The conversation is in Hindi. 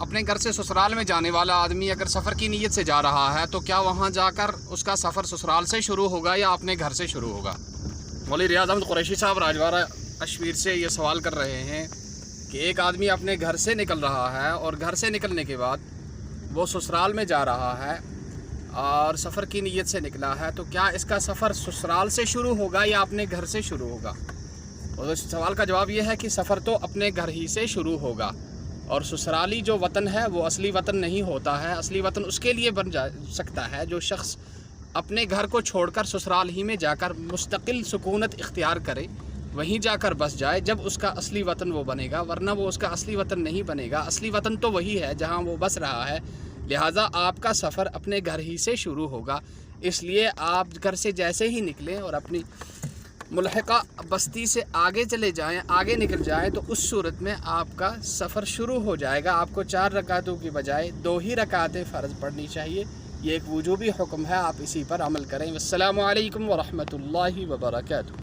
अपने घर से ससुराल में जाने वाला आदमी अगर सफ़र की नीयत से जा रहा है तो क्या वहाँ जाकर उसका सफ़र ससुराल से शुरू होगा या अपने घर से शुरू होगा? मौलवी रियाज अहमद कुरैशी साहब राजवाड़ा अशवीर से ये सवाल कर रहे हैं कि एक आदमी अपने घर से निकल रहा है और घर से निकलने के बाद वो ससुराल में जा रहा है और सफ़र की नीयत से निकला है, तो क्या इसका सफ़र ससुराल से शुरू होगा या अपने घर से शुरू होगा? और इस सवाल का जवाब ये है कि सफ़र तो अपने घर ही से शुरू होगा और ससुराली जो वतन है वो असली वतन नहीं होता है। असली वतन उसके लिए बन जा सकता है जो शख्स अपने घर को छोड़कर ससुराल ही में जाकर मुस्तकिल सुकूनत इख्तियार करे, वहीं जाकर बस जाए, जब उसका असली वतन वो बनेगा, वरना वो उसका असली वतन नहीं बनेगा। असली वतन तो वही है जहाँ वो बस रहा है। लिहाजा आपका सफ़र अपने घर ही से शुरू होगा। इसलिए आप घर से जैसे ही निकलें और अपनी मुल्हिका बस्ती से आगे चले जाएं, आगे निकल जाएं, तो उस सूरत में आपका सफ़र शुरू हो जाएगा। आपको 4 रकातों की बजाय 2 ही रकातें फ़र्ज़ पढ़नी चाहिए। ये एक वुजूबी हुक्म है, आप इसी पर अमल करें। वस्सलामु अलैकुम व रहमतुल्लाहि व बरकातुहू।